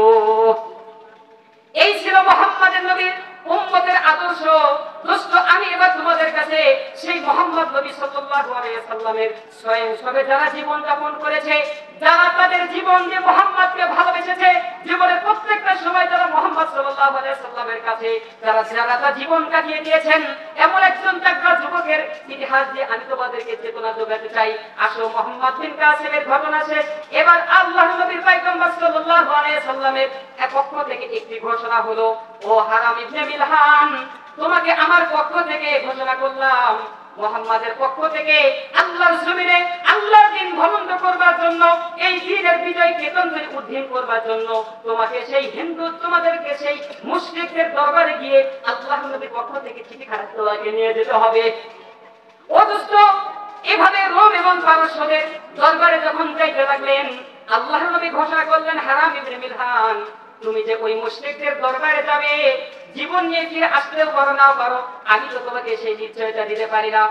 এই ছিল মোহাম্মদের নবীর উম্মতের আদর্শ। দোস্ত, আমি এবার তোমাদের ভালোবেসে সেই মুহাম্মদ নবী সাল্লাল্লাহু আলাইহি ওয়াসাল্লামের স্বয়ংসবে যারা জীবন যাপন করেছে, যারা তাদের জীবন দিয়ে মুহাম্মদকে ভালোবেসেছে, জীবনের প্রত্যেকটা সময় যারা মুহাম্মদ সাল্লাল্লাহু আলাইহি ওয়াসাল্লামের কাছে যারা জীবন কাটিয়ে দিয়েছেন, এমন একজন তাগড়া যুবকের ইতিহাস দিয়ে আমি তোমাদেরকে চেতনা যোগাতে চাই। আসো মুহাম্মদ বিন কাসিমের ঘটনা শেষ, এবার আল্লাহর নবীর পয়গম্বর সাল্লাল্লাহু আলাইহি ওয়াসাল্লামের পক্ষ থেকে একটি ঘোষণা হলো, ও হারাম ইবনে মিলহান, তোমাকে আমার পক্ষ থেকে ঘোষণা করলাম, মুহাম্মাদের পক্ষ থেকে আল্লাহর জমিনে আল্লাহর দ্বীন ভবন্ত করবার জন্য, এই দ্বীনের বিজয় কেতনকে উদ্ধার করবার জন্য তোমাকে সেই হিন্দু তোমাদেরকে সেই মুশরিকদের দরবারে গিয়ে আল্লাহর নবীর পক্ষ থেকে চিঠিখানা তোমাকে নিয়ে যেতে হবে। ও দোস্ত, এভাবে রোম এবং পারস্যদের দরবারে যখন যাইতে লাগলেন, আল্লাহর নবী ঘোষণা করলেন, হারাম ইবনে মিলহান, তুমি যে ওই মুশরিকদের দরবারে যাবে, জীবন নিয়ে ফিরে আসলেও পারো নাও পারো, আমি তো তোমাকে সেই নিশ্চয়তা দিতে পারি না।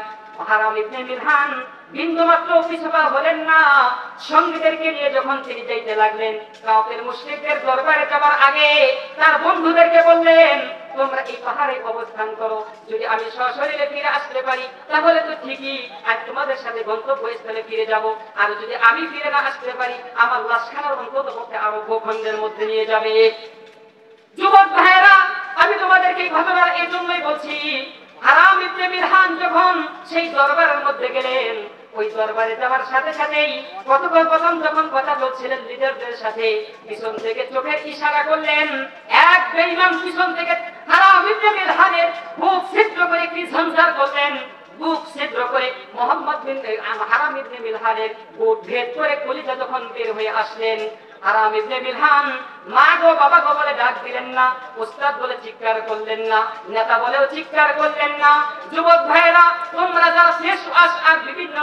হারাম ইবনে মিলহান বিন্দুমাত্র পিছপা হলেন না। সঙ্গীদেরকে নিয়ে যখন তিনি যাইতে লাগলেন, কাফের মুশরিকদের দরবারে যাবার আগে তার বন্ধুদেরকে বললেন, তোমরা এই পাহাড়ে অবস্থান করো, যদি আমি সশরীরে ফিরে আসতে পারি তাহলে তো ঠিকই, আর তোমাদের সাথে গন্তব্যস্থলে ফিরে যাব, আর যদি আমি ফিরে না আসতে পারি আমার লাশখানার অন্ততপক্ষে আরো ভূখণ্ডের মধ্যে নিয়ে যাবে। যুবক ভাইয়েরা, আমি তোমাদেরকে এই ঘটনা এই জন্যই বলছি, হারাম ইবনে মিলহান যখন সেই দরবারের মধ্যে গেলেন, ওই দরবারে যাওয়ার সাথে সাথেই প্রথম যখন কথা বলছিলেন লিডারদের সাথে, পিছন থেকে চোখের ইশারা করলেন, এক বেঈমান পিছন থেকে হারাম ইবনে মিলহানের বুক ছিদ্র করে একটি ঝঞ্ঝার করলেন, বুক ছিদ্র করে মুহাম্মদ বিন হারাম ইবনে মিলহানের বুক ভেদ করে কলিজা যখন বের হয়ে আসলেন, হারাম ইবনে মিলহান মা গো বাবা গো বলে ডাক দিলেন না, উস্তাদ বলে চিৎকার করলেন না, নেতা বলেও চিৎকার করলেন না। যুবক ভাইরা, তোমরা যারা শেষ আর বিভিন্ন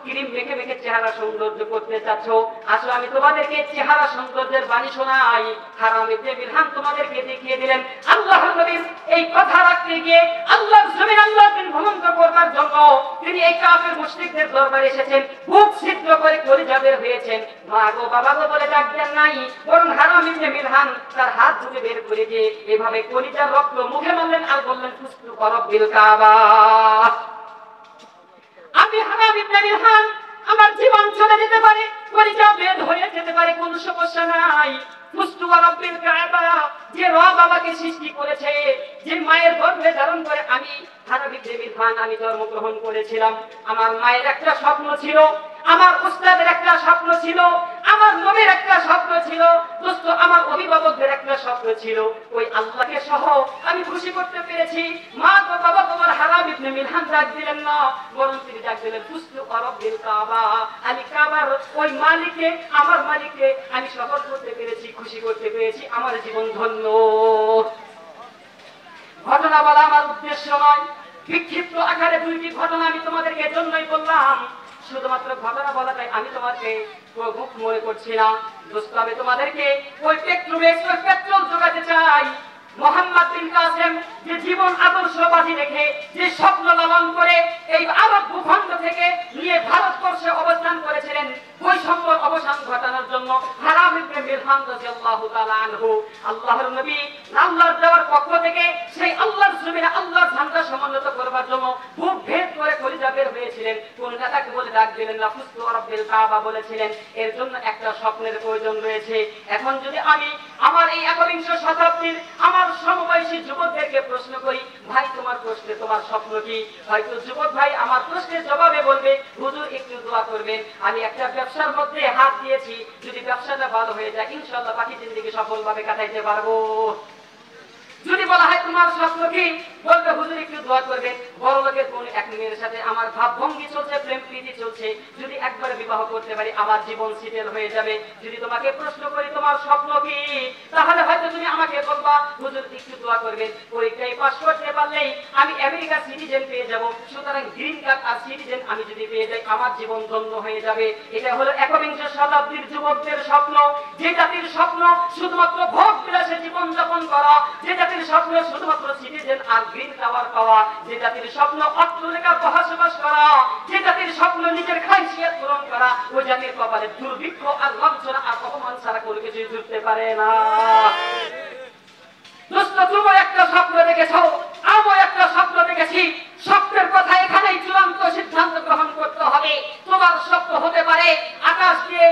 ক্রিম মেখে মেখে চেহারা সৌন্দর্য করতে চাচ্ছ, আসলে আমি তোমাদেরকে চেহারা সৌন্দর্যের বাণী শোনাই। হারাম ইবনে মিলহান তোমাদেরকে দেখিয়ে দিলেন, আল্লাহর নবীর এই কথা রাখতে গিয়ে আল্লাহর জমিন আল্লাহর দ্বীন ভবন্ত করবার জন্য তিনি এই কাফের মুশরিকদের দরবারে এসেছেন, বুক ছিদ্র করে কলিজা বের হয়েছেন, মা গো বাবা গো বলে ডাক দেন নাই, বরং হারাম ইবনে মিলহান তার হাত ধরে বের করে দিয়ে এভাবে কলিজার রক্ত মুখে মারলেন আর বললেন, ফুস্তু করবিল কাবা, আমি হারাম ইবনে মিলহান, আমার জীবন চলে যেতে পারে, কলিজা বের হয়ে যেতে পারে, কোনো সমস্যা নাই। ফুস্তু করবিল কাবা, যে রব আমাকে সৃষ্টি করেছে, যে মায়ের গর্ভে ধারণ করে আমি হারাম ইবনে মিলহান আমি জন্মগ্রহণ করেছিলাম, আমার মায়ের একটা স্বপ্ন ছিল, আমার উস্তাদের একটা স্বপ্ন ছিল, আমার নবীর একটা স্বপ্ন ছিল, দোস্ত আমার অভিভাবকদের একটা স্বপ্ন ছিল, ওই আল্লাহকে সহ আমি খুশি করতে পেরেছি। মা গো বাবা তোমার হারাম ইবনে মিলহান ডাক দিলেন না, বরং তিনি ডাক দিলেন, ফুস্তু করবিল কাবা, আমি কাবার ওই মালিককে, আমার মালিককে আমি সফল করতে পেরেছি, খুশি করতে পেরেছি, আমার জীবন ধন্য। ঘটনা বলা আমার উদ্দেশ্য নয়, বিক্ষিপ্ত আকারে দুইটি ঘটনা আমি তোমাদেরকে জন্যই বললাম, শুধুমাত্র ঘটনা বলাটাই আমি তোমাকে প্রভুক মনে করছি না। দোস্ত, আমি তোমাদেরকে ওই পেট্রোল যোগাতে চাই। মুহাম্মদ বিন কাসেম যে জীবন আদর্শবাদী রেখে, যে স্বপ্ন লালন করে এই আরব ভূখণ্ড থেকে নিয়ে ভারতবর্ষে অবস্থান করেছিলেন, বৈষম্যের অবসান ঘটানোর জন্য হারাম ইবনে মিলহান রাদিয়াল্লাহু তাআলা আনহু আল্লাহর নবী আল্লাহর দেওয়ার পক্ষ থেকে সেই আল্লাহর জমিনে আল্লাহর ঝান্ডা সমুন্নত করবার জন্য বুক ভেদ করে কলিজা বের হয়েছিলেন। কোন নেতাকে বলে ডাক দিলেন না, ফুস্তু করবিল কাবা বলেছিলেন। এর জন্য একটা স্বপ্নের প্রয়োজন রয়েছে। এখন যদি আমি আমার এই একবিংশ শতাব্দীর আমার সমবয়সী যুবকদেরকে প্রশ্ন করি, ভাই তোমার প্রশ্নে তোমার স্বপ্ন কি? হয়তো যুবক ভাই আমার প্রশ্নের জবাবে বলবে, হুজুর একটু দোয়া করবেন, আমি একটা ব্যবসার মধ্যে হাত দিয়েছি, যদি ব্যবসাটা ভালো হয়ে যায় ইনশাআল্লাহ বাকি জিন্দেগি সফলভাবে কাটাইতে পারবো। যদি বলা হয় তোমার স্বপ্ন কি, বলবে হুজুর একটু দোয়া করবেন, বড় লোকের কোন এক মেয়ের সাথে আমার ভাবভঙ্গি চলছে, প্রেম প্রীতি চলছে, যদি একবার বিবাহ করতে পারি আমার জীবন সেটেল হয়ে যাবে। যদি তোমাকে প্রশ্ন করি তোমার স্বপ্ন কি, তাহলে হয়তো তুমি আমাকে বলবা হুজুর একটু দোয়া করবেন, পরীক্ষায় পাস করতে পারলেই আমি আমেরিকার সিটিজেন পেয়ে যাব, সুতরাং গ্রিন কার্ড আর সিটিজেন আমি যদি পেয়ে যাই আমার জীবন ধন্য হয়ে যাবে। এটা হলো একবিংশ শতাব্দীর যুবকদের স্বপ্ন। যে জাতির স্বপ্ন শুধুমাত্র ভোগ বিলাসে জীবন যাপন করা, যে জাতির স্বপ্ন শুধুমাত্র সিটিজেন আর গ্রিন টাওয়ার পাওয়া, যে জাতির স্বপ্ন অট্টালিকা বসবাস করা, যে জাতির স্বপ্ন নিজের খাইশিয়াত পূরণ করা, ওই জাতির কপালে দুর্ভিক্ষ আর লাঞ্ছনা আর অপমান ছাড়া কোনো কিছুই জুটতে পারে না। দোস্ত, তুমি একটা স্বপ্ন দেখেছো, আমিও একটা স্বপ্ন দেখেছি। স্বপ্নের কথা যতবার শক্ত হতে পারে আকাশ দিয়ে